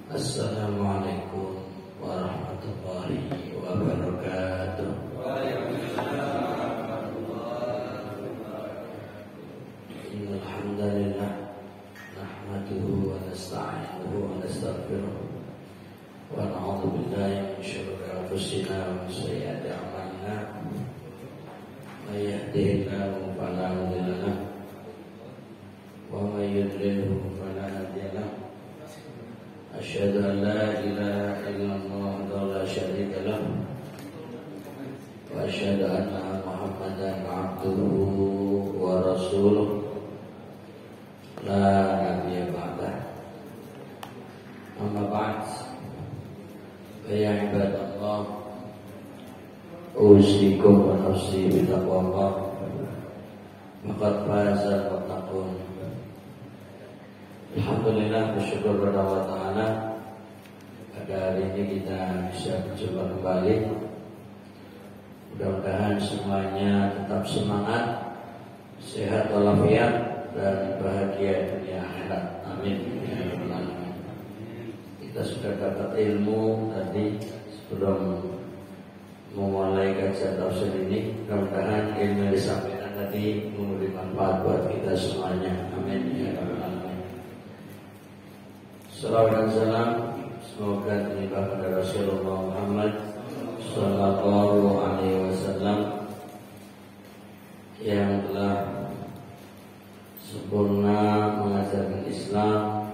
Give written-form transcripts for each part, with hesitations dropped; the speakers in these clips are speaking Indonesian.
Assalamualaikum warahmatullahi wabarakatuh. Innal hamdalillah nahmaduhu wa nasta'inuhu wa nastaghfiruh wa na'udzu billahi min shururi anfusina wa min sayyiati a'malina. May yahdihillahu fala mudilla lahu wa may yudlilhu fala hadiya lahu. Asyhadu an la ilaha illallah wa la syarika lahu wa asyhadu anna Muhammadan abduhu wa rasuluh la nabiyya ba'dah. Amma ba'd. Ya ibadallah, usikum wa nafsi bi taqwallah. Faqad faza muttaqun. Alhamdulillah, bersyukur kepada Allah Ta'ala. Pada hari ini kita bisa berjumpa kembali. Mudah-mudahan semuanya tetap semangat, sehat walafiat, dan bahagia dunia akhirat. Amin. Kita sudah dapat ilmu tadi sebelum memulai kajian tafsir ini. Mudah-mudahan ilmu yang disampaikan tadi memberi manfaat buat kita semuanya. Amin. Ya Rabbal Alamin. Salawat dan salam semoga terlimpah pada Rasulullah Muhammad Sallallahu Alaihi Wasallam yang telah sempurna mengajarkan Islam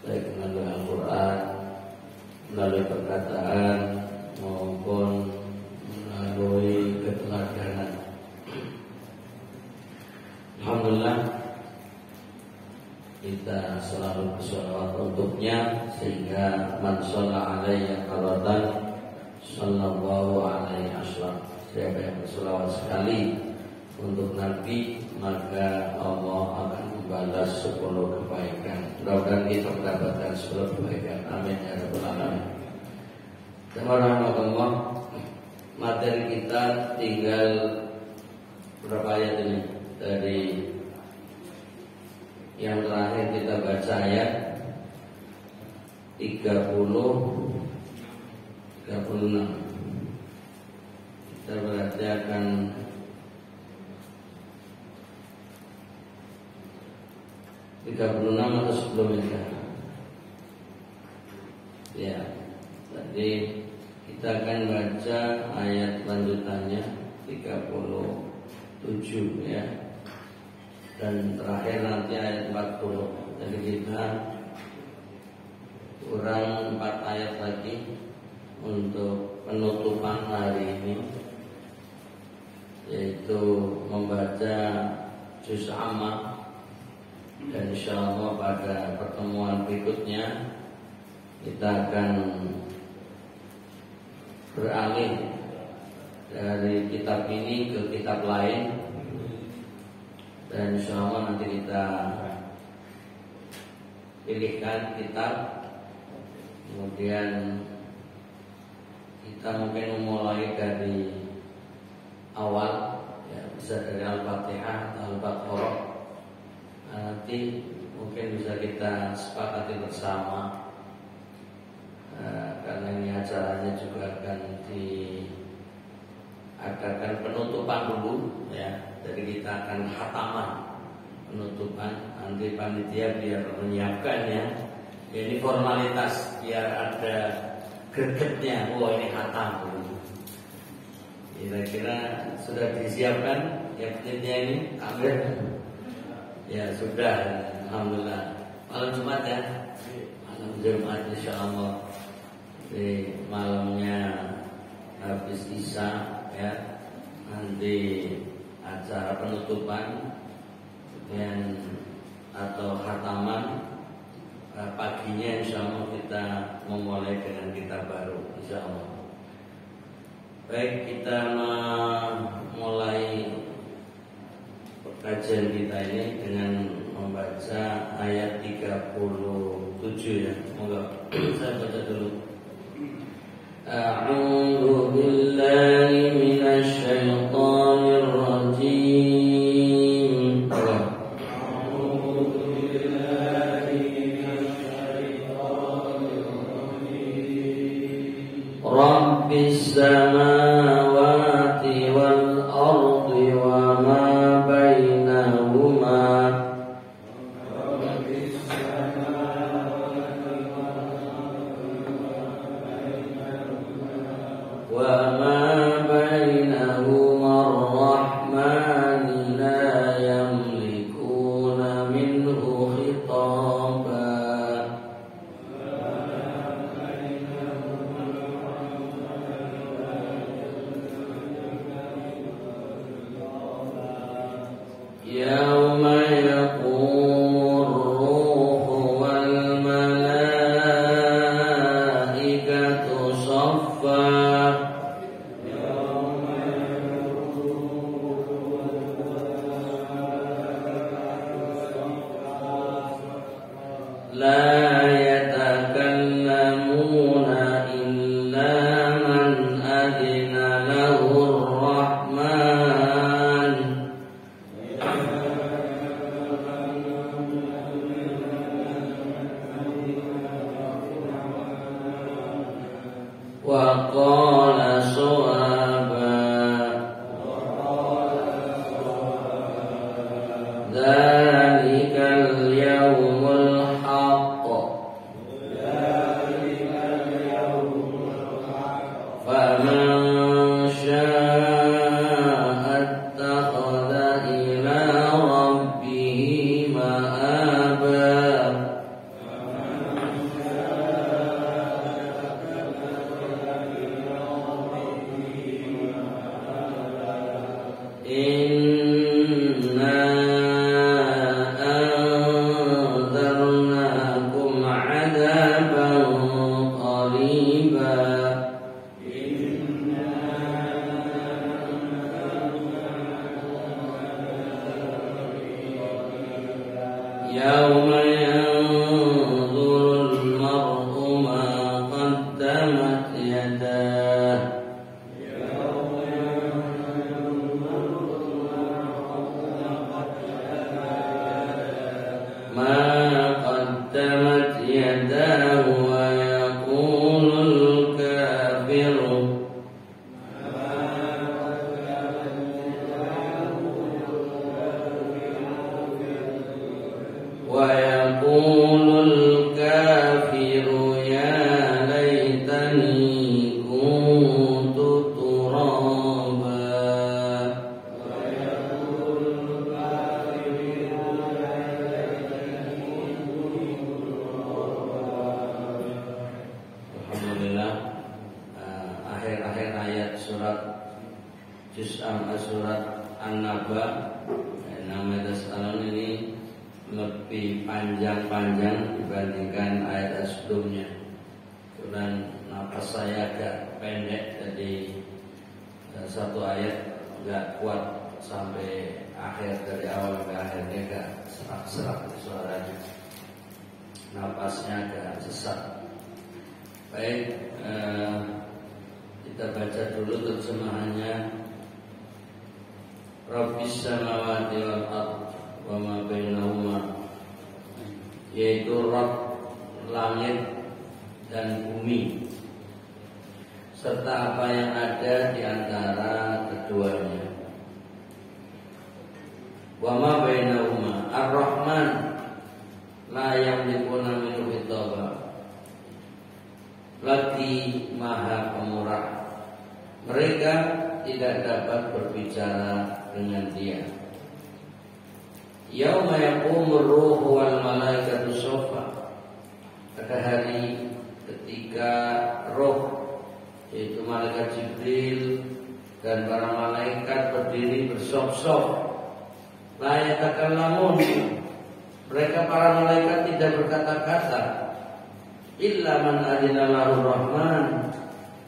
baik melalui Al-Quran, melalui perkataan maupun melalui keteladanan. Alhamdulillah, kita selalu bersolawat untuknya sehingga man shalla alaihi marratan sallallahu alaihi wasallam. Siapa yang bersolawat sekali untuk Nabi, maka Allah akan membalas 10 kebaikan. Mudah-mudahan kita mendapatkan 10 kebaikan. Amin ya rabbal alamin. Bismillahirrahmanirrahim. Materi kita tinggal berapa ayat ini dari yang terakhir kita baca ayat 36. Kita berarti akan atau sebelumnya. Ya, tadi kita akan baca ayat lanjutannya 37 ya. Dan terakhir nanti ayat 40. Jadi kita kurang 4 ayat lagi untuk penutupan hari ini, yaitu membaca juz amma. Dan insyaallah pada pertemuan berikutnya kita akan beralih dari kitab ini ke kitab lain. Dan insyaallah nanti kita pilihkan kitab, kemudian kita mungkin memulai dari awal, ya, bisa dari Al-Fatihah atau Al-Baqarah. Nanti mungkin bisa kita sepakati bersama, karena ini acaranya juga akan diadakan penutupan dulu, ya. Jadi kita akan khataman penutupan. Nanti panitia biar menyiapkan ya. Ini formalitas biar ada gregetnya. Oh ini khatam. Kira-kira sudah disiapkan ya panitia ini? Ambil. Ya sudah. Alhamdulillah. Malam Jumat ya. Malam Jumat insyaallah. Di malamnya habis Isya ya. Nanti acara penutupan dan atau khataman paginya insyaallah kita memulai dengan kitab baru insyaallah. Baik, kita memulai kajian kita ini dengan membaca ayat 37 ya. Monggo saya baca dulu. A'udzu billahi minasy syaithanir rajim. A'udzu billahi minasy syaithanir samawati wal ardi wa ma bainahuma wa ma bainahuma ar-rahman la yamlikuna minhu khitaba. يوم يقوم الروح والملائكة صفا لا يتكلمون إلا من أذن له الرحمن وقال صوابا ذلك اليوم الحق فمن شاء اتخذ إلى ربه مآبا إنا أنذرناكم عذابا قريبا يوم ينظر المرء ما قدمت يداه ما قدمت يداه ويقول الكافر يا ليتني كنت ترابا Alhamdulillah, akhir-akhir ayat surat surat An-Naba nama Tas'alun ini lebih panjang-panjang dibandingkan ayat sebelumnya. Dan napas saya agak pendek, jadi satu ayat nggak kuat sampai akhir, dari awal ke akhirnya agak serak-serak suaranya, napasnya agak sesak. Baik, kita baca dulu terjemahannya. Rabbis samawati wal ardh wa ma bainahuma, yaitu Rabb langit dan bumi serta apa yang ada di antara keduanya. Wa ma bainahuma Ar-Rahman la yamlikuna minhu khitaba, lagi Maha Pemurah, mereka tidak dapat berbicara dengan Dia. Yauma yaqumur ruhu wal malaikatu shaffa, pada hari ketika roh, yaitu malaikat Jibril dan para malaikat berdiri bersop-sop. La yatakallamun, mereka para malaikat tidak berkata-kata, illa man adina lahu rahman,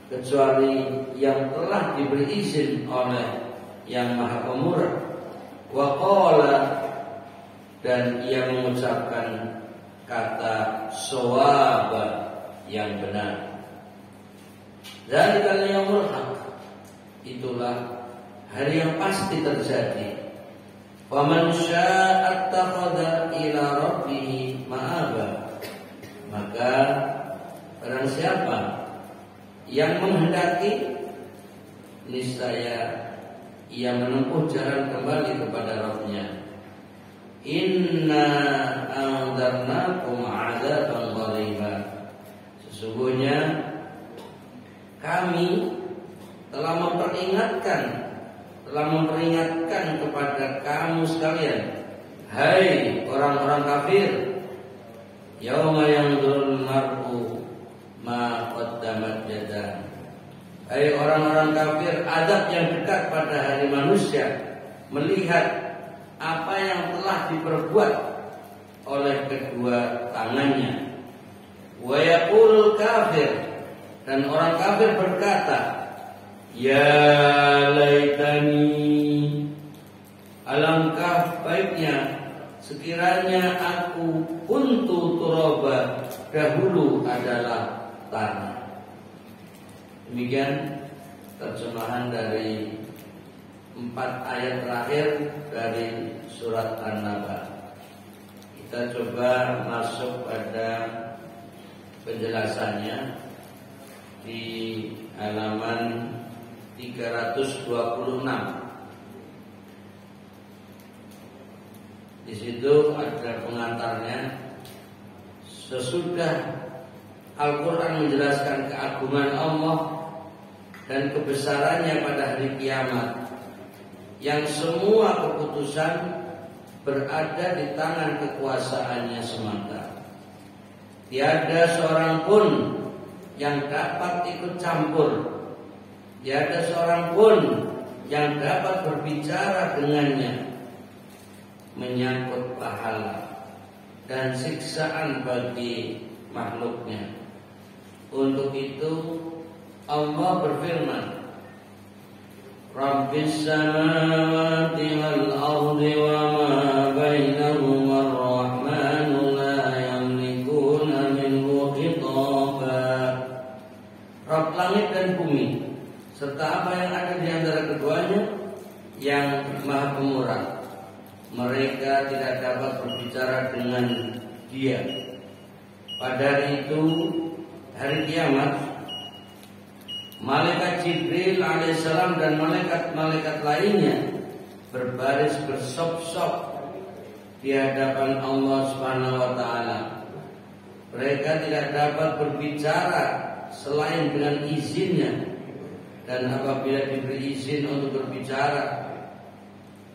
kecuali yang telah diberi izin oleh Yang Maha Pemurah. Wa qala, dan ia mengucapkan kata shawaba, yang benar. Dzalikal yaumul haq, itulah hari yang pasti terjadi. Faman syaa'a attakhadha ila rabbih ma'aba, maka barang siapa yang menghendaki niscaya ia menempuh jalan kembali kepada Rabb-Nya. Inna anzarnakum 'adzaban qariba. Sesungguhnya kami telah memperingatkan kepada kamu sekalian, hai orang-orang kafir, yauma yanzurul mar'u ma qaddamat yadah. Hai orang-orang kafir, azab yang dekat pada hari manusia melihat apa yang telah diperbuat oleh kedua tangannya. Wa yaqulul kafir, dan orang kafir berkata, ya laitani, alangkah baiknya sekiranya aku kuntu turaba, dahulu adalah tanah. Demikian terjemahan dari 4 ayat terakhir dari surat An-Naba. Kita coba masuk pada penjelasannya di halaman 326. Di situ ada pengantarnya. Sesudah Al-Quran menjelaskan keagungan Allah dan kebesarannya pada hari kiamat, yang semua keputusan berada di tangan kekuasaannya semata. Tiada seorang pun yang dapat ikut campur, tiada seorang pun yang dapat berbicara dengannya menyangkut pahala dan siksaan bagi makhluknya. Untuk itu Allah berfirman, Rabbis samawati wal ardi wa ma bainahuma ar-rahmanu la yamlikuna minhu khitaba. Rabb langit dan bumi serta apa yang ada di antara keduanya yang Maha Pemurah, mereka tidak dapat berbicara dengan Dia. Pada hari itu, hari kiamat, malaikat Jibril alaihissalam dan malaikat-malaikat lainnya berbaris bersop-sop di hadapan Allah Subhanahu wa taala. Mereka tidak dapat berbicara selain dengan izinnya, dan apabila diberi izin untuk berbicara,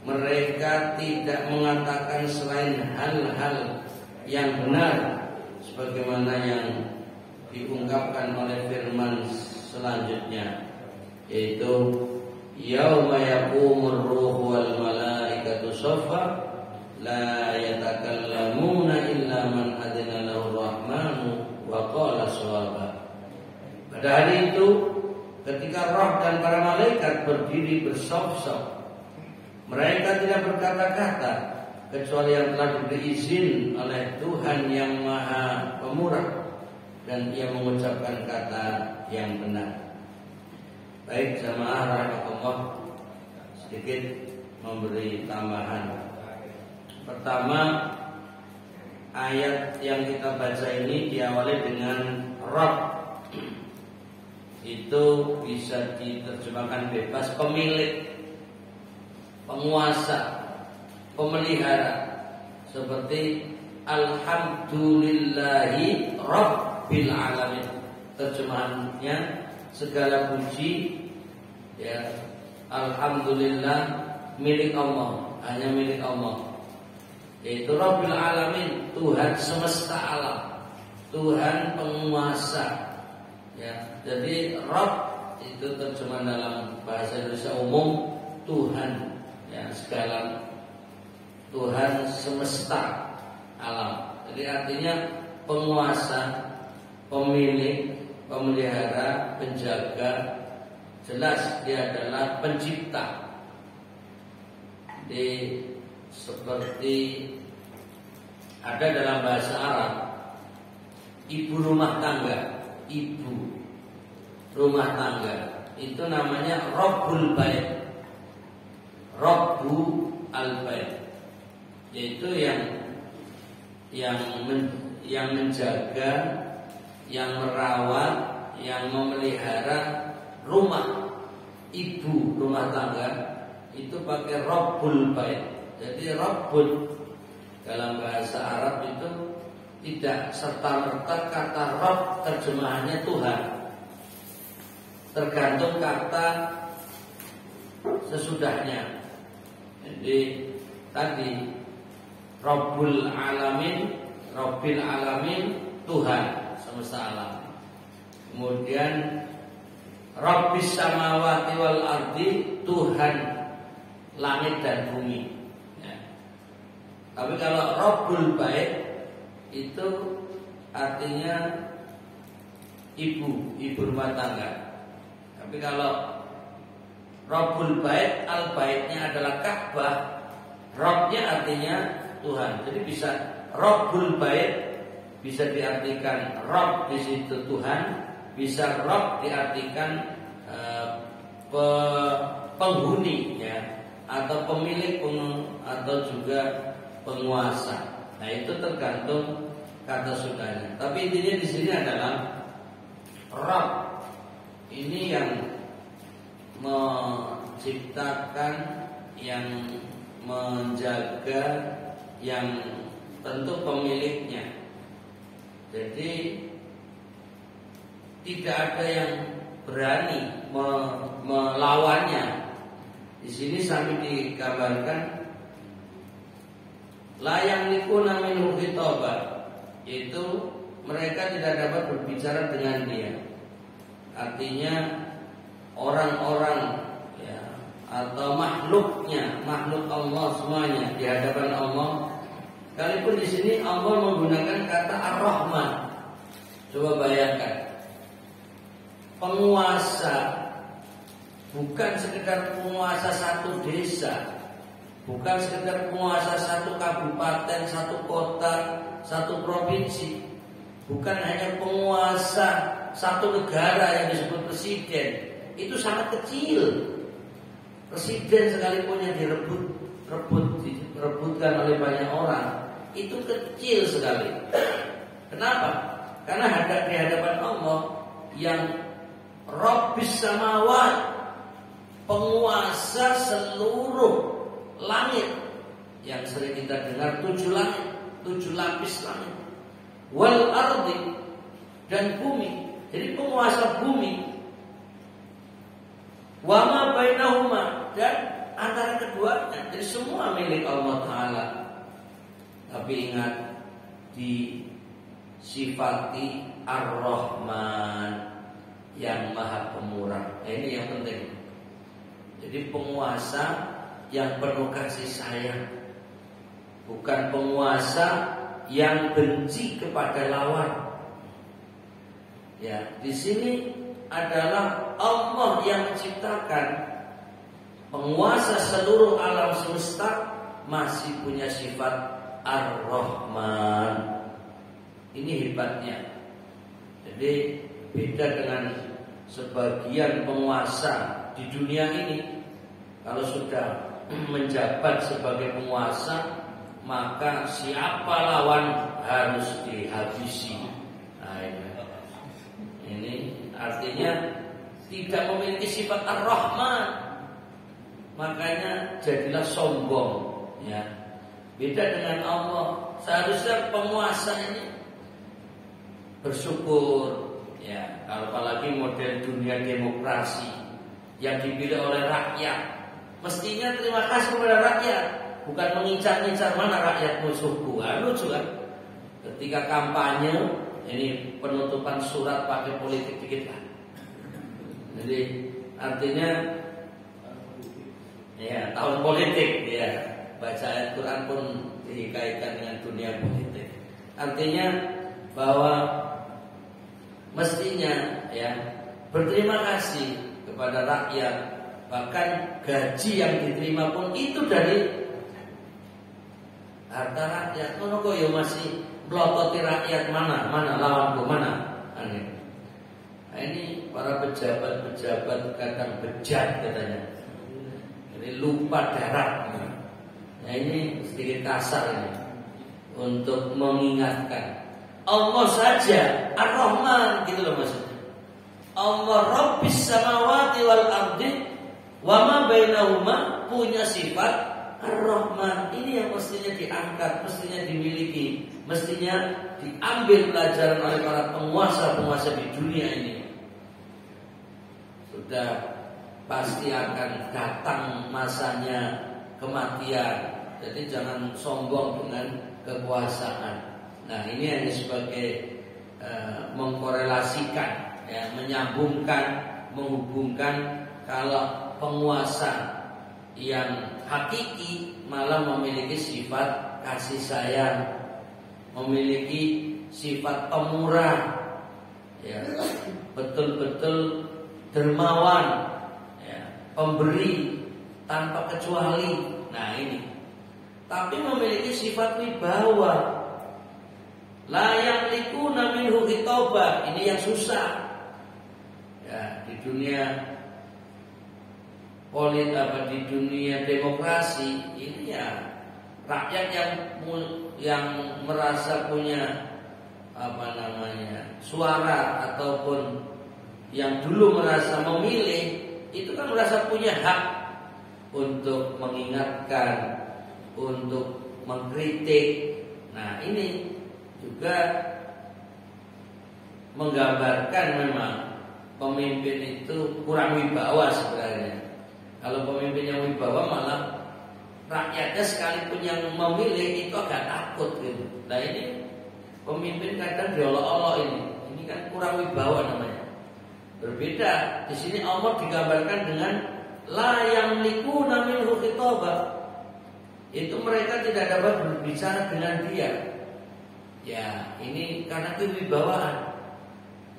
mereka tidak mengatakan selain hal-hal yang benar, sebagaimana yang diungkapkan oleh firman selanjutnya, yaitu yauma yaqumur ruhu wal malaikatu shaffa la yatakallamuna illa man adzina lahu rahmanu wa qala shawaba. Pada hari itu, ketika roh dan para malaikat berdiri bersop-sop, mereka tidak berkata-kata kecuali yang telah diberi izin oleh Tuhan yang Maha Pemurah, dan Ia mengucapkan kata yang benar. Baik jamaah rahimakumullah, sedikit memberi tambahan. Pertama, ayat yang kita baca ini diawali dengan Rabb. Itu bisa diterjemahkan bebas pemilik, penguasa, pemelihara, seperti Alhamdulillahi Rabbil Alamin. Terjemahannya segala puji, ya, Alhamdulillah milik Allah, hanya milik Allah, yaitu Rabbil Alamin, Tuhan semesta alam, Tuhan penguasa. Ya, jadi Rabb itu terjemahan dalam bahasa Indonesia umum Tuhan, ya, segala, Tuhan semesta alam. Jadi artinya penguasa, pemilik, pemelihara, penjaga. Jelas Dia adalah pencipta. Seperti ada dalam bahasa Arab, ibu rumah tangga, ibu rumah tangga itu namanya Rabbul Bait, Rabbu al-Bait, yaitu yang menjaga, yang merawat, yang memelihara rumah. ibu rumah tangga itu pakai Rabbul Bait. Jadi Rabbul dalam bahasa Arab itu tidak serta-merta kata Rabb terjemahannya Tuhan. Tergantung kata sesudahnya. Jadi tadi Rabbul Alamin, Rabbil Alamin, Tuhan semesta alam. Kemudian Rabbis Samawati wal Ardi, Tuhan langit dan bumi. Ya. Tapi kalau Rabbul Bait itu artinya ibu rumah tangga. Tapi kalau Rabbul Bait, al-baitnya adalah Ka'bah, Rabbnya artinya Tuhan. Jadi bisa Rabbul Bait bisa diartikan Rabb di situ Tuhan, bisa Rabb diartikan penghuni ya, atau pemilik atau juga penguasa. Nah itu tergantung kata sudahnya. Tapi intinya di sini adalah Rabb ini yang menciptakan, yang menjaga, yang tentu pemiliknya. Jadi tidak ada yang berani melawannya. Di sini sampai digambarkan la yamlikuna minhu khitaba, yaitu mereka tidak dapat berbicara dengan dia. Artinya orang-orang ya, atau makhluknya, makhluk Allah semuanya di hadapan Allah. Sekalipun di sini Allah menggunakan kata Ar-Rahman. Coba bayangkan, penguasa, bukan sekedar penguasa satu desa, bukan sekedar penguasa satu kabupaten, satu kota, satu provinsi, bukan hanya penguasa satu negara yang disebut presiden. Itu sangat kecil. Presiden sekalipun yang direbutkan oleh banyak orang, itu kecil sekali. Kenapa? Karena di hadapan Allah yang Rabbis Samawat, penguasa seluruh langit, yang sering kita dengar 7 langit, 7 lapis langit, wal ardi, dan bumi. Jadi penguasa bumi, wa ma bainahuma, dan antara keduanya. Jadi semua milik Allah Ta'ala. Tapi ingat, disifati Ar-Rahman, yang Maha Pemurah. Ini yang penting. Jadi penguasa yang penuh kasih sayang, bukan penguasa yang benci kepada lawan. Ya, di sini adalah Allah yang menciptakan, penguasa seluruh alam semesta, masih punya sifat Ar-Rahman. Ini hebatnya. Jadi beda dengan sebagian penguasa di dunia ini. Kalau sudah menjabat sebagai penguasa, maka siapa lawan harus dihabisi. Nah, ini artinya tidak memiliki sifat Ar-Rahman. Makanya jadilah sombong, ya. Beda dengan Allah. Seharusnya penguasa ini bersyukur, ya. Kalau apalagi model dunia demokrasi yang dipilih oleh rakyat, mestinya terima kasih kepada rakyat, bukan mengincar-incar mana rakyat musuhku. Lucu kan? Ketika kampanye, ini penutupan surat pakai politik dikit lah. Jadi artinya ya tahun politik, ya baca ayat Quran pun dikaitkan dengan dunia politik. Artinya bahwa mestinya ya berterima kasih kepada rakyat, bahkan gaji yang diterima pun itu dari harta rakyat. Kono kok ya masih melototi rakyat, mana lawanku, mana. Nah, ini para pejabat-pejabat kadang bejat katanya. Jadi lupa darat. Nah ini sedikit kasar ini untuk mengingatkan Allah saja Ar-Rahman, gitu loh maksudnya. Allah Rabbis Samawati wal Ardi, Wama bainahuma punya sifat Ar-Rahman. Ini yang mestinya diangkat, mestinya dimiliki, mestinya diambil pelajaran oleh para penguasa-penguasa di dunia ini. Sudah pasti akan datang masanya kematian. Jadi jangan sombong dengan kekuasaan. Nah, ini hanya sebagai mengkorelasikan, ya, menyambungkan, menghubungkan. Kalau penguasa yang hakiki malah memiliki sifat kasih sayang, memiliki sifat pemurah, ya, betul-betul dermawan, ya, pemberi tanpa kecuali. Nah ini, tapi memiliki sifat wibawa, la yamlikuna minhu khitaba. Ini yang susah, ya, di dunia di dunia demokrasi ini, ya, rakyat yang merasa punya suara ataupun yang dulu merasa memilih itu kan merasa punya hak untuk mengingatkan, untuk mengkritik. Nah, ini juga menggambarkan memang pemimpin itu kurang wibawa sebenarnya. Kalau pemimpin yang wibawa malah rakyatnya sekalipun yang memilih itu agak takut gitu. Nah ini pemimpin kadang diolok-olok ini. Ini kan kurang wibawa namanya. Berbeda di sini Allah digambarkan dengan la yamlikuna minhu khitaba. Itu mereka tidak dapat berbicara dengan dia. Ya, ini karena kewibawaan.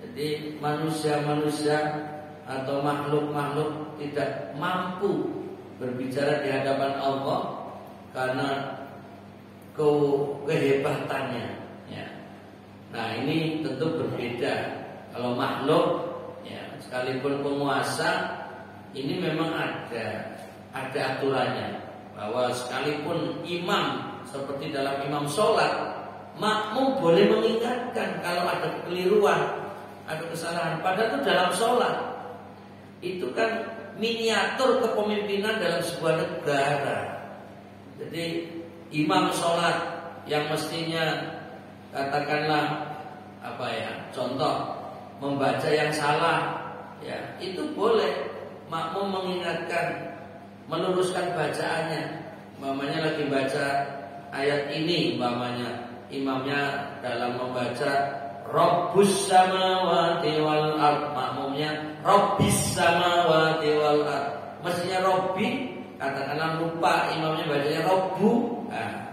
Jadi manusia-manusia atau makhluk-makhluk tidak mampu berbicara di hadapan Allah karena kehebatannya, ya. Nah ini tentu berbeda. Kalau makhluk, ya, sekalipun penguasa, ini memang ada aturannya, bahwa sekalipun imam seperti dalam imam sholat, makmum boleh mengingatkan kalau ada kekeliruan, ada kesalahan. Padahal itu dalam sholat. Itu kan miniatur kepemimpinan dalam sebuah negara. Jadi imam sholat yang mestinya katakanlah contoh membaca yang salah, ya, itu boleh makmum mengingatkan, meluruskan bacaannya. Umpamanya lagi baca ayat ini, umpamanya imamnya dalam membaca Rabbus samawati wal ard, makmumnya Rabbis samawati wal ard. Mestinya Robbi, katakanlah lupa imamnya bacanya Robbu. Nah,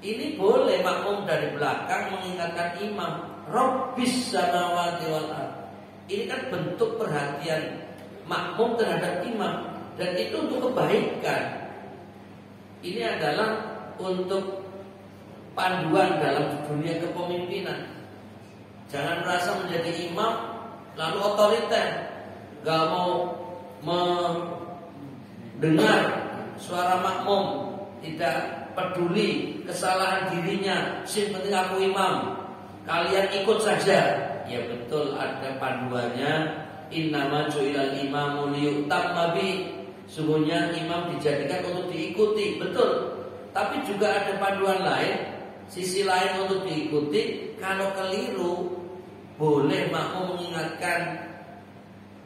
ini boleh makmum dari belakang mengingatkan imam Rabbis samawati wal ard. Ini kan bentuk perhatian makmum terhadap imam, dan itu untuk kebaikan. Ini adalah untuk panduan dalam dunia kepemimpinan. Jangan merasa menjadi imam lalu otoriter, gak mau mendengar suara makmum, tidak peduli kesalahan dirinya, yang penting aku imam, kalian ikut saja. Ya betul, ada panduannya. Innama ju'ilal imamu liyutamma bi. Sungguhnya imam dijadikan untuk diikuti, betul. Tapi juga ada panduan lain, sisi lain untuk diikuti. Kalau keliru, boleh makmum mengingatkan,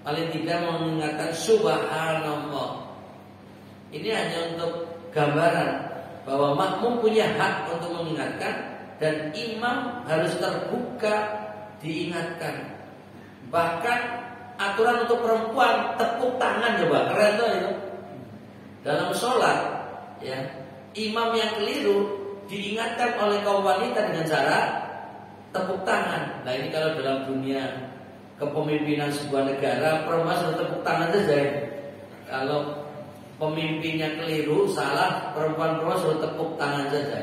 paling tidak mengingatkan subhanallah. Ini hanya untuk gambaran bahwa makmum punya hak untuk mengingatkan, dan imam harus terbuka diingatkan. Bahkan aturan untuk perempuan tepuk tangan, coba keren tuh itu. Dalam sholat, ya, imam yang keliru diingatkan oleh kaum wanita dengan cara tepuk tangan. Nah ini kalau dalam dunia kepemimpinan sebuah negara, perempuan sudah tepuk tangan saja. Kalau pemimpinnya keliru, salah, perempuan sudah tepuk tangan saja.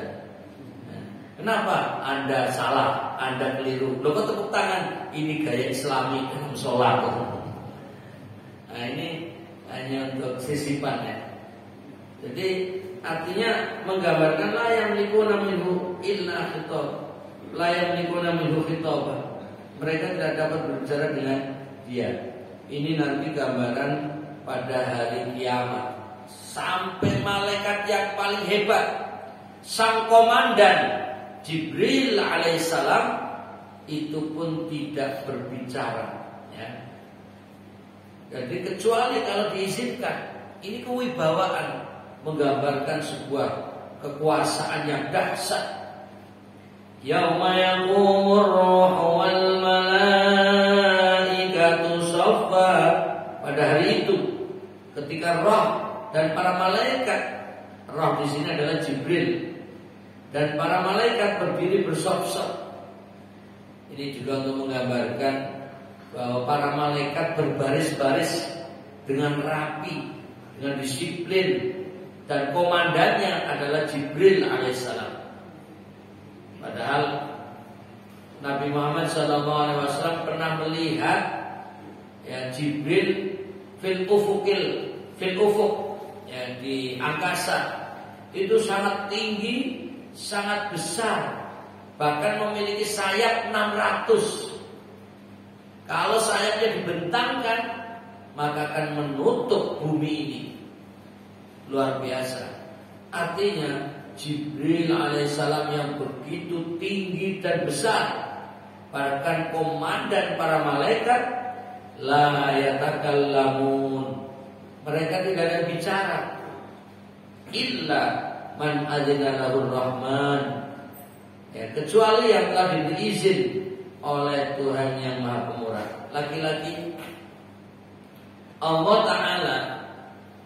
Kenapa? Anda salah, Anda keliru. Loh kok tepuk tangan? Ini gaya Islami dalam sholat. Nah ini hanya untuk sisipan, ya. Jadi artinya menggambarkan la yamlikuna minhu illa khitab. La yamlikuna minhu khitaba. Mereka tidak dapat berbicara dengan dia. Ini nanti gambaran pada hari kiamat. Sampai malaikat yang paling hebat, sang komandan Jibril alaihissalam, itu pun tidak berbicara, ya. Jadi kecuali kalau diizinkan. Ini kewibawaan, menggambarkan sebuah kekuasaan yang dahsyat. Yauma yaqumur ruhu wal malaikatu shaffa. Pada hari itu, ketika roh dan para malaikat, roh di sini adalah Jibril, dan para malaikat berdiri bersop-sop. Ini juga untuk menggambarkan bahwa para malaikat berbaris-baris dengan rapi, dengan disiplin, dan komandannya adalah Jibril alaihissalam. Padahal Nabi Muhammad SAW pernah melihat, ya, Jibril fil ufuk, ya, di angkasa. Itu sangat tinggi, sangat besar, bahkan memiliki sayap 600. Kalau sayapnya dibentangkan, maka akan menutup bumi ini. Luar biasa. Artinya Jibril alaihissalam yang begitu tinggi dan besar, bahkan komandan para malaikat, la yatakallamun, mereka tidak ada bicara, illa man adzina lahur rahman, ya, kecuali yang telah diberi izin oleh Tuhan yang Maha Pemurah. Laki-laki Allah Ta'ala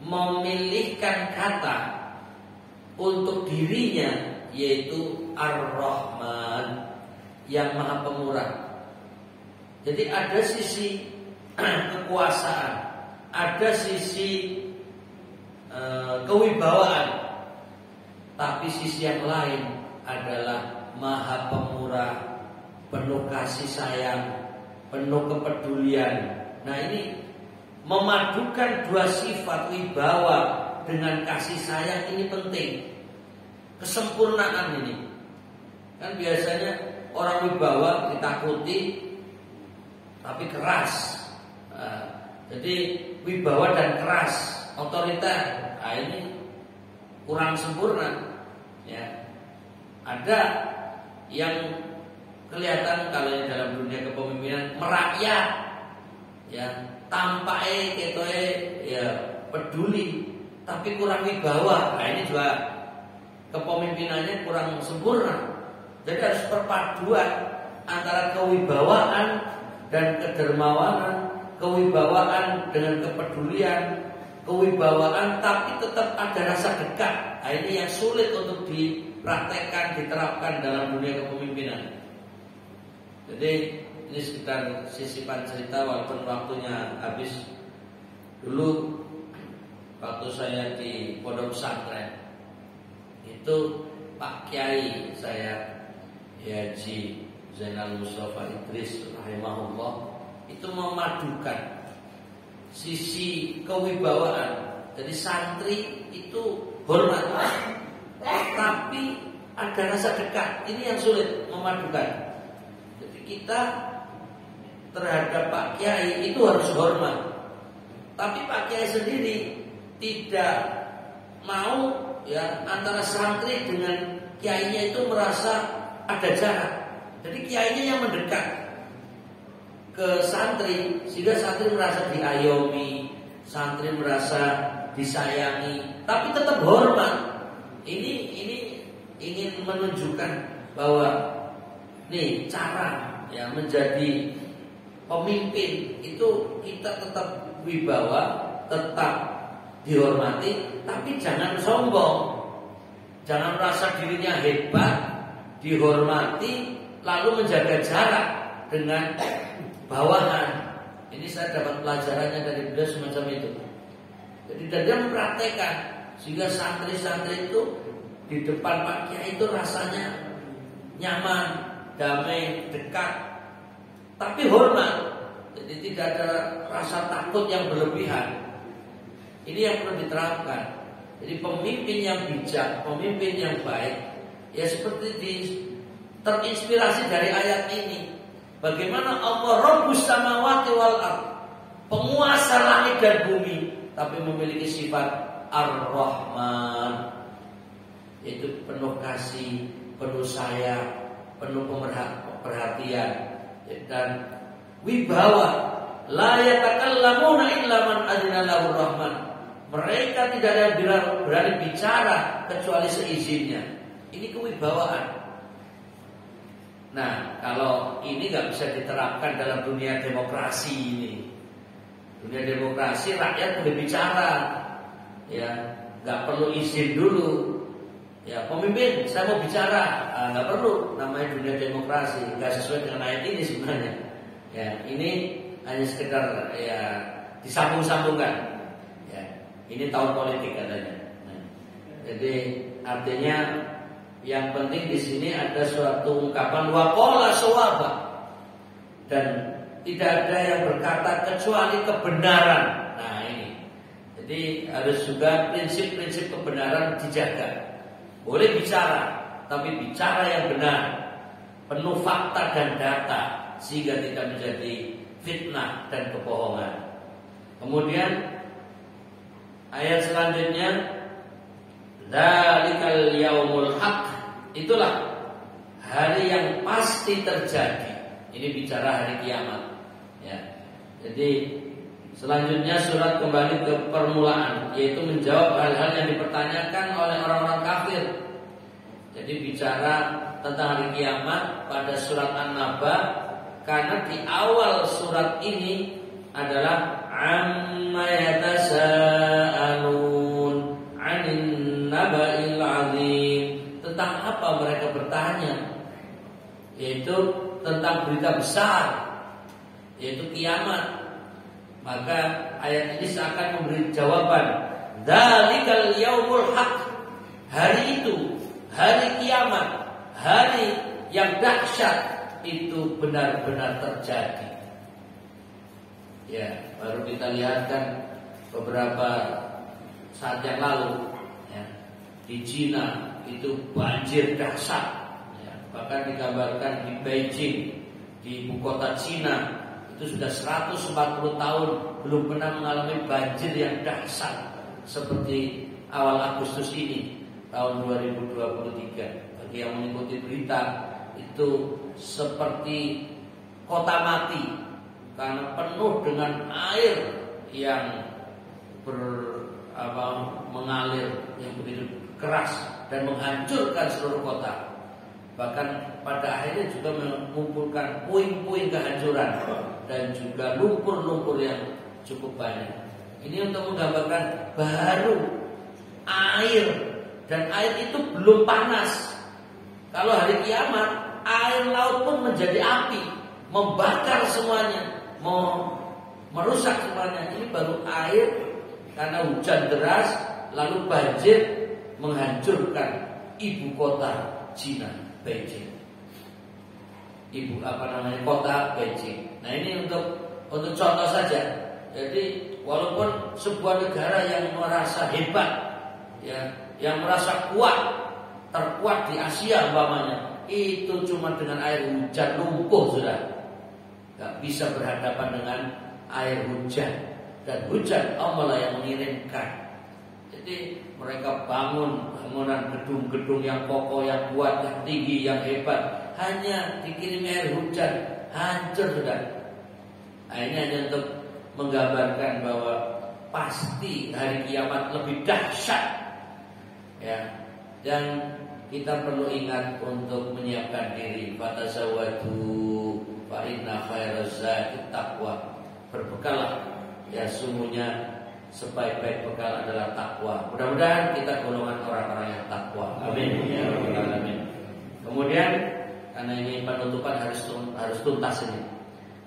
memilihkan kata untuk dirinya, yaitu Ar-Rahman, yang Maha Pemurah. Jadi ada sisi kekuasaan, ada sisi kewibawaan, tapi sisi yang lain adalah Maha Pemurah, penuh kasih sayang, penuh kepedulian. Nah, ini memadukan dua sifat wibawa dengan kasih sayang ini penting. Kesempurnaan ini. Kan biasanya orang wibawa ditakuti tapi keras. Jadi wibawa dan keras, otoriter, ini kurang sempurna. Ya. Ada yang kelihatan kalau yang dalam dunia kepemimpinan merakyat, ya, tampaknya ketoe ya peduli, tapi kurang wibawa. Nah, ini juga kepemimpinannya kurang sempurna. Jadi harus perpaduan antara kewibawaan dan kedermawanan, kewibawaan dengan kepedulian, kewibawaan tapi tetap ada rasa dekat. Nah, ini yang sulit untuk dipraktekkan, diterapkan dalam dunia kepemimpinan. Jadi ini sekitar sisipan cerita walaupun waktunya habis. Dulu waktu saya di pondok pesantren, itu Pak Kiai saya, Haji Zainal Mustafa Idris rahimahullah, itu memadukan sisi kewibawaan. Jadi santri itu hormat, tapi ada rasa dekat. Ini yang sulit memadukan. Jadi kita terhadap Pak Kiai itu harus hormat, tapi Pak Kiai sendiri tidak mau, ya, antara santri dengan kiainya itu merasa ada jarak. Jadi kiainya yang mendekat ke santri sehingga santri merasa diayomi, santri merasa disayangi, tapi tetap hormat. Ini ingin menunjukkan bahwa nih cara, ya, menjadi pemimpin itu kita tetap wibawa, tetap dihormati, tapi jangan sombong. Jangan merasa dirinya hebat, dihormati, lalu menjaga jarak dengan bawahan. Ini saya dapat pelajarannya dari beliau semacam itu. Jadi dia mempraktekkan sehingga santri-santri itu di depan Pak Kiai itu rasanya nyaman, damai, dekat, tapi hormat. Jadi tidak ada rasa takut yang berlebihan. Ini yang perlu diterapkan. Jadi pemimpin yang bijak, pemimpin yang baik, ya seperti terinspirasi dari ayat ini. Bagaimana Allah Rabbus samawati wal ardh, penguasa langit dan bumi, tapi memiliki sifat Ar-Rahman, yaitu penuh kasih, penuh sayang, penuh perhatian dan wibawa. La yatakallamuna illa man adzina lahu rahman. Mereka tidak ada yang berani bicara kecuali seizinnya. Ini kewibawaan. Nah, kalau ini nggak bisa diterapkan dalam dunia demokrasi ini. Dunia demokrasi rakyat boleh bicara, ya, nggak perlu izin dulu. Ya, pemimpin, saya mau bicara, nggak perlu. Namanya dunia demokrasi, nggak sesuai dengan ayat ini sebenarnya. Ya, ini hanya sekedar ya disambung-sambungkan. Ya, ini tahun politik katanya. Nah, jadi artinya yang penting di sini ada suatu ungkapan waqala shawaba, dan tidak ada yang berkata kecuali kebenaran. Nah ini, jadi harus juga prinsip-prinsip kebenaran dijaga. Boleh bicara, tapi bicara yang benar, penuh fakta dan data, sehingga tidak menjadi fitnah dan kebohongan. Kemudian ayat selanjutnya, dzalikal yaumul haq, itulah hari yang pasti terjadi. Ini bicara hari kiamat. Ya. Jadi selanjutnya surat kembali ke permulaan, yaitu menjawab hal-hal yang dipertanyakan oleh orang-orang kafir. Jadi bicara tentang hari kiamat pada surat An-Naba, karena di awal surat ini adalah amma yatasaalun 'anil naba'il 'azim. Tentang apa mereka bertanya? Yaitu tentang berita besar, yaitu kiamat. Maka ayat ini seakan memberi jawaban. Dzalikal yaumul haq. Hari itu, hari kiamat, hari yang dahsyat itu benar-benar terjadi. Ya, baru kita lihatkan beberapa saat yang lalu, ya, di Cina itu banjir dahsyat. Ya, bahkan digambarkan di Beijing, di ibu kota Cina, itu sudah 140 tahun belum pernah mengalami banjir yang dahsyat seperti awal Agustus ini tahun 2023. Bagi yang mengikuti berita, itu seperti kota mati karena penuh dengan air yang mengalir yang begitu keras dan menghancurkan seluruh kota. Bahkan pada akhirnya juga mengumpulkan puing-puing kehancuran dan juga lumpur-lumpur yang cukup banyak. Ini untuk menggambarkan baru air, dan air itu belum panas. Kalau hari kiamat, air laut pun menjadi api, membakar semuanya, merusak semuanya. Ini baru air karena hujan deras lalu banjir menghancurkan ibu kota Cina, Beijing. Kota Beijing. Nah, ini untuk contoh saja. Jadi walaupun sebuah negara yang merasa hebat, ya, yang merasa terkuat di Asia umpamanya, itu cuma dengan air hujan lumpuh sudah, nggak bisa berhadapan dengan air hujan. Dan hujan Allah yang mengirimkan. Jadi mereka bangunan gedung-gedung yang kokoh, yang kuat, yang tinggi, yang hebat, hanya dikirim air hujan, hancur sudah. Nah, ini hanya untuk menggambarkan bahwa pasti hari kiamat lebih dahsyat, ya. Dan kita perlu ingat untuk menyiapkan diri. Fatasawwadu fa inna khairaz zadi taqwa. Berbekallah, ya, sungguhnya sebaik-baik bekal adalah takwa. Mudah-mudahan kita golongan orang-orang yang takwa. Amin ya rabbal alamin. Kemudian karena ini penutupan harus tuntas ini.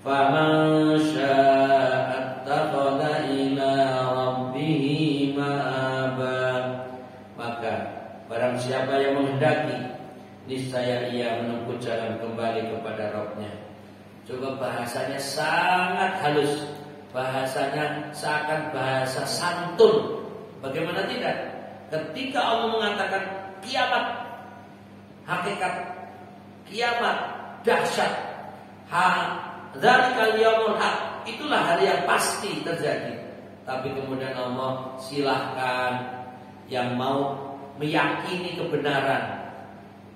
Faman syaa'a ittakhadha ila rabbih ma'aba. Maka barang siapa yang menghendaki, niscaya ia menempuh jalan kembali kepada Rabb-Nya. Coba bahasanya sangat halus. Bahasanya seakan bahasa santun. Bagaimana tidak? Ketika Allah mengatakan kiamat, hakikat kiamat dahsyat, dzalikal yaumul haq, itulah hari yang pasti terjadi. Tapi kemudian Allah silahkan yang mau meyakini kebenaran,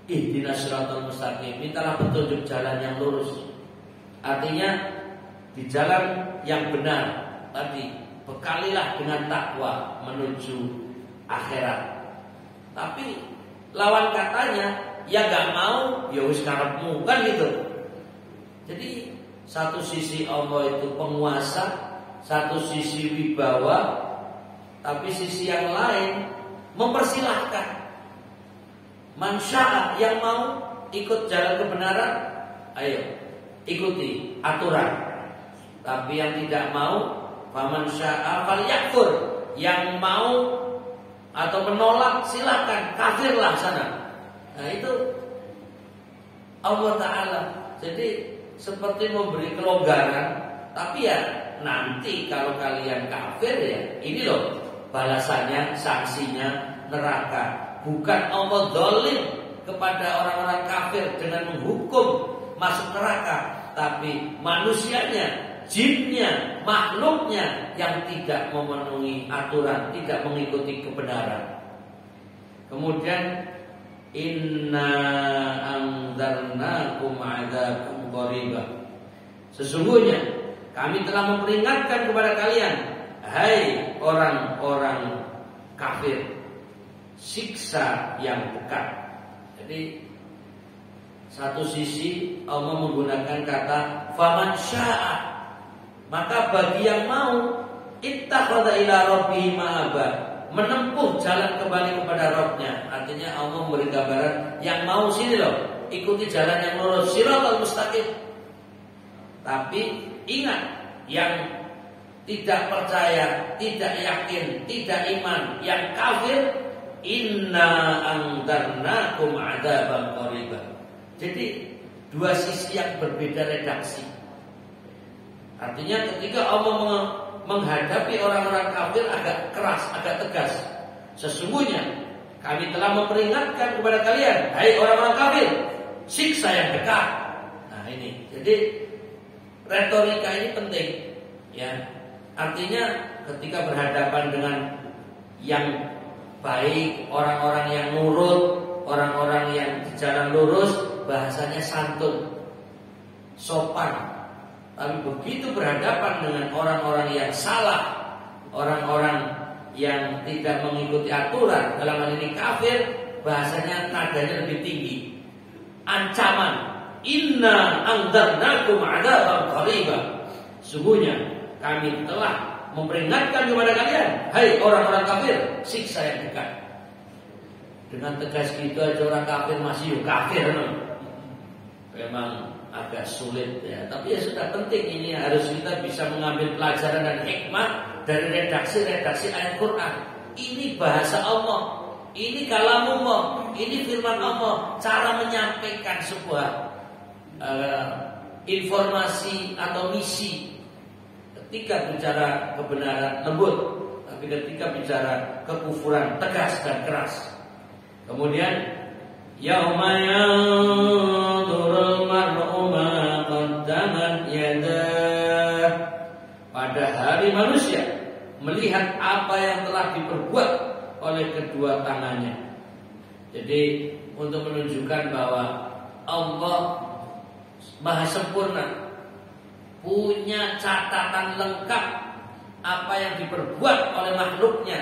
ihdinas siratal mustaqim, mintalah petunjuk jalan yang lurus. Artinya di jalan yang benar tadi, bekalilah dengan takwa menuju akhirat. Tapi lawan katanya, ya gak mau, ya wis karepmu, kan gitu. Jadi satu sisi Allah itu penguasa, satu sisi wibawa, tapi sisi yang lain mempersilahkan. Man syaa, yang mau ikut jalan kebenaran, ayo ikuti aturan. Tapi yang tidak mau, faman syaa falyakfur, yang mau atau menolak silakan, kafirlah sana. Nah itu Allah Ta'ala. Jadi seperti memberi kelonggaran. Tapi ya nanti kalau kalian kafir, ya ini loh balasannya, sanksinya neraka. Bukan Allah zalim kepada orang-orang kafir dengan menghukum masuk neraka, tapi manusianya, jinnya, makhluknya yang tidak memenuhi aturan, tidak mengikuti kebenaran. Kemudian inna anzarnakum adzabun qaribah, sesungguhnya kami telah memperingatkan kepada kalian, hai orang-orang kafir, siksa yang dekat. Jadi satu sisi Allah menggunakan kata faman syaa, maka bagi yang mau, ittakhadha ila rabbihi ma'aba, menempuh jalan kembali kepada Rabbnya. Artinya Allah memberi gambaran, yang mau sini loh, ikuti jalan yang lurus, siratal mustaqim. Tapi ingat, yang tidak percaya, tidak yakin, tidak iman, yang kafir, inna anzarnakum adzaban qaribah. Jadi dua sisi yang berbeda redaksi. Artinya ketika Allah menghadapi orang-orang kafir agak keras, agak tegas. Sesungguhnya kami telah memperingatkan kepada kalian, hai orang-orang kafir, siksa yang dekat. Nah ini, jadi retorika ini penting, ya. Artinya ketika berhadapan dengan yang baik, orang-orang yang nurut, orang-orang yang di jalan lurus, bahasanya santun, sopan. Tapi begitu berhadapan dengan orang-orang yang salah, orang-orang yang tidak mengikuti aturan, dalam hal ini kafir, bahasanya nadanya lebih tinggi. Ancaman, inna anzarnakum adzaban qaribah, sungguhnya kami telah memperingatkan kepada kalian, hai orang-orang kafir, siksa yang dekat. Dengan tegas gitu aja orang kafir masih kafir, memang agak sulit ya. Tapi ya sudah, penting ini harus kita bisa mengambil pelajaran dan hikmah dari redaksi-redaksi ayat Quran. Ini bahasa Allah, ini kalamullah, ini firman Allah, cara menyampaikan sebuah informasi atau misi. Ketika bicara kebenaran lembut, tapi ketika bicara kekufuran tegas dan keras. Kemudian yauma yanzurul mar'u ma qaddamat yadah, pada hari manusia melihat apa yang telah diperbuat oleh kedua tangannya. Jadi untuk menunjukkan bahwa Allah Maha sempurna, punya catatan lengkap apa yang diperbuat oleh makhluknya,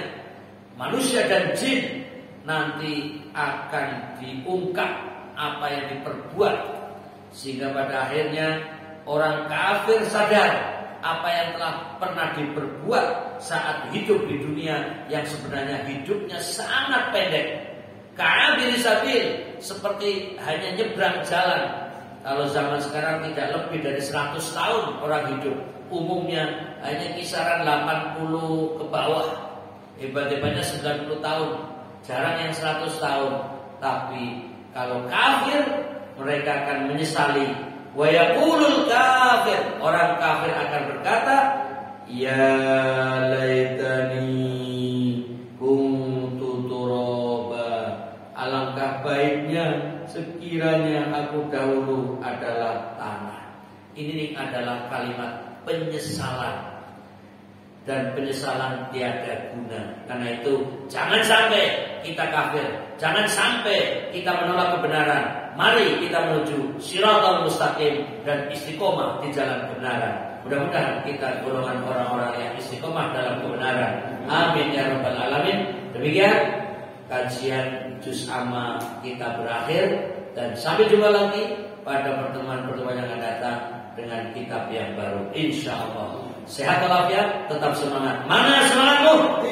manusia dan jin. Nanti akan diungkap apa yang diperbuat, sehingga pada akhirnya orang kafir sadar apa yang telah pernah diperbuat saat hidup di dunia, yang sebenarnya hidupnya sangat pendek. Ka'abir sabil, seperti hanya nyebrang jalan. Kalau zaman sekarang tidak lebih dari 100 tahun orang hidup, umumnya hanya kisaran 80 ke bawah, hebat-hebatnya 90 tahun. Jarang yang 100 tahun. Tapi kalau kafir, mereka akan menyesali. Wa yaqulul kafir, orang kafir akan berkata, ya laitani kuntu turaba, alangkah baiknya sekiranya aku dahulu adalah tanah. Ini adalah kalimat penyesalan. dan penyesalan tiada guna. Karena itu jangan sampai kita kafir, jangan sampai kita menolak kebenaran. Mari kita menuju Shiratal Mustaqim dan istiqomah di jalan kebenaran. Mudah-mudahan kita golongan orang-orang yang istiqomah dalam kebenaran. Amin ya rabbal alamin. Demikian kajian juz amma kita berakhir, dan sampai jumpa lagi pada pertemuan-pertemuan yang akan datang dengan kitab yang baru, insyaallah. Sehat walafiat, tetap semangat. Mana semangatmu?